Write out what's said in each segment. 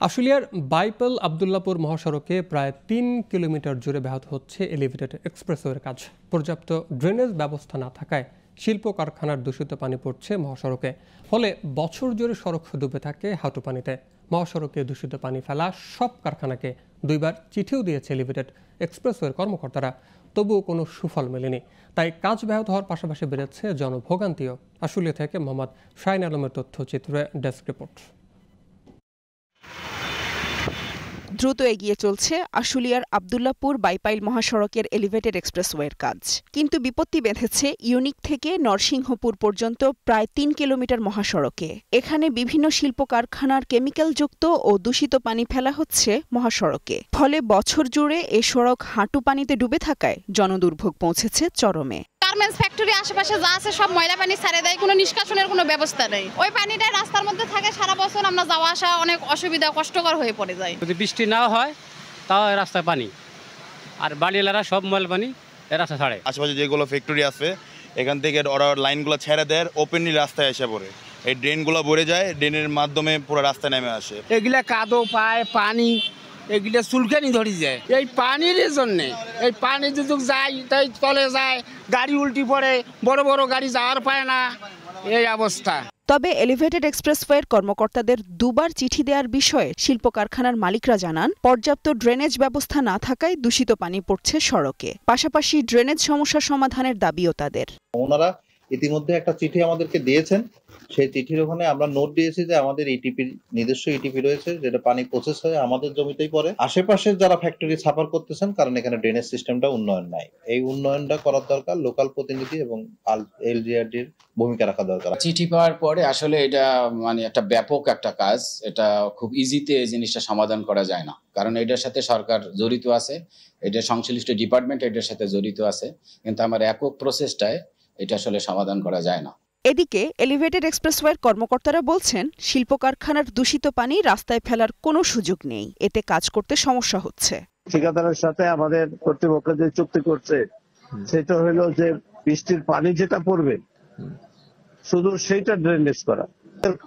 আশুলিয়ার বাইপল আবদুল্লাপুর মহাসড়কে প্রায় ৩ কিলোমিটার জুড়ে ব্যাহত হচ্ছে এলিভেটেড এক্সপ্রেসওয়ের কাজ। পর্যাপ্ত ড্রেনেজ ব্যবস্থা না থাকায় শিল্প কারখানার দূষিত পানি পড়ছে মহাসড়কে, ফলে বছর জুড়ে সড়ক ডুবে থাকে হাঁটু পানিতে। মহাসড়কে দূষিত পানি ফেলা সব কারখানাকে দুইবার চিঠিও দিয়েছে এলিভেটেড এক্সপ্রেসওয়ের কর্মকর্তারা, তবুও কোনো সুফল মেলেনি। তাই কাজ ব্যাহত হওয়ার পাশাপাশি বেড়েছে জনভোগান্তিও। আশুলিয়া থেকে মোহাম্মদ শাহিন আলমের তথ্যচিত্রে ডেস্ক রিপোর্ট। দ্রুত এগিয়ে চলছে আশুলিয়ার আবদুল্লাপুর বাইপাইল মহাসড়কের এলিভেটেড এক্সপ্রেসওয়ের কাজ, কিন্তু বিপত্তি বেঁধেছে ইউনিক থেকে নরসিংহপুর পর্যন্ত প্রায় ৩ কিলোমিটার মহাসড়কে। এখানে বিভিন্ন শিল্প কারখানার কেমিক্যালযুক্ত ও দূষিত পানি ফেলা হচ্ছে মহাসড়কে, ফলে বছর জুড়ে এ সড়ক হাঁটু পানিতে ডুবে থাকায় জনদুর্ভোগ পৌঁছেছে চরমে। গার্মেন্টস ফ্যাক্টরি আশেপাশে যা আছে সব ময়লা পানি ছেড়ে দেয়, কোনো নিষ্কাশনের কোনো ব্যবস্থা নেই। ওই পানিটা রাস্তার মধ্যে থাকে সারা বছর, আমরা যাওয়া আসা অনেক অসুবিধা কষ্টকর হয়ে পড়ে যায়। যদি বৃষ্টি না হয় তাও রাস্তায় পানি, আর বাড়িওয়ালারা সব ময়লা পানি রাস্তা ছাড়ে। আশেপাশে যেগুলো ফ্যাক্টরি আছে এখান থেকে ওরা লাইনগুলো ছেড়ে দেয়, ওপেনলি রাস্তায় এসে পড়ে। এই ড্রেনগুলো ভরে যায়, ড্রেনের মাধ্যমে পুরো রাস্তায় নেমে আসে। এগুলা কাদো পায় পানি, এগুলা চুলকানি ধরে যায় এই পানির জন্যে। এই পানি যদি যায় তাই তলে যায়, গাড়ি উল্টি পড়ে, বড় বড় গাড়ি যাওয়ার পায় না, এই অবস্থা। তবে এলিভেটেড এক্সপ্রেসওয়ের কর্মকর্তাদের দুবার চিঠি দেওয়ার বিষয়ে শিল্প কারখানার মালিকরা জানান, পর্যাপ্ত ড্রেনেজ ব্যবস্থা না থাকায় দূষিত পানি পড়ছে সড়কে। পাশাপাশি ড্রেনেজ সমস্যা সমাধানের দাবিও তাদের। ওনারা ইতিমধ্যে একটা চিঠি আমাদেরকে দিয়েছেন, সেই চিঠির ওখানে আমরা নোট দিয়েছি যে আমাদের ইটিপি নিজস্ব ইটিপি রয়েছে, যেটা পানি প্রসেস হয়ে আমাদের জমিতেই পড়ে। আশেপাশে যারা ফ্যাক্টরি সাফার করতেছেন, কারণ এখানে ড্রেনেজ সিস্টেমটা উন্নয়ন নাই, এই উন্নয়নটা করার দরকার। লোকাল প্রতিনিধি এবং এলজিআরডির ভূমিকা রাখা দরকার। চিঠি পাওয়ার পরে আসলে এটা মানে একটা ব্যাপক একটা কাজ, এটা খুব ইজিতে এই জিনিসটা সমাধান করা যায় না, কারণ এটার সাথে সরকার জড়িত আছে, এটা সংশ্লিষ্ট ডিপার্টমেন্ট এটার সাথে জড়িত আছে, কিন্তু আমার একক প্রসেসটায় এটা আসলে সমাধান করা যায় না। এদিকে এলিভেটেড এক্সপ্রেসওয়ের কর্মকর্তারা বলছেন, শিল্প কারখানার দূষিত পানি রাস্তায় ফেলার কোনো সুযোগ নেই, এতে কাজ করতে সমস্যা হচ্ছে। ঠিকাদারের সাথে আমাদের কর্তৃপক্ষ যে চুক্তি করছে সেটা হলো যে বৃষ্টির পানি যেটা পড়বে শুধু সেইটা ড্রেনেজ করা।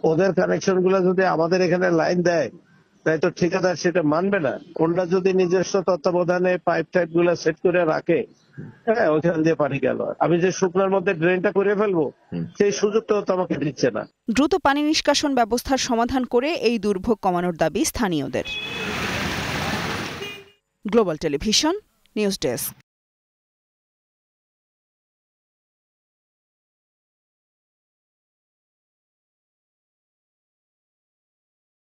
ওদের কানেকশন গুলো যদি আমাদের এখানে লাইন দেয় তাই তো ঠিকাদার সেটা মানবে না। ওরা যদি নিজস্ব তত্ত্বাবধানে পাইপ টাইপ গুলা সেট করে রাখে, হ্যাঁ, ওইখান দিয়ে পানি গেল, আমি যে শুকনার মধ্যে ড্রেনটা করে ফেলবো সেই সুযোগটাও তো আমাকে দিচ্ছে না। দ্রুত পানি নিষ্কাশন ব্যবস্থার সমাধান করে এই দুর্ভোগ কমানোর দাবি স্থানীয়দের। Global television news desk.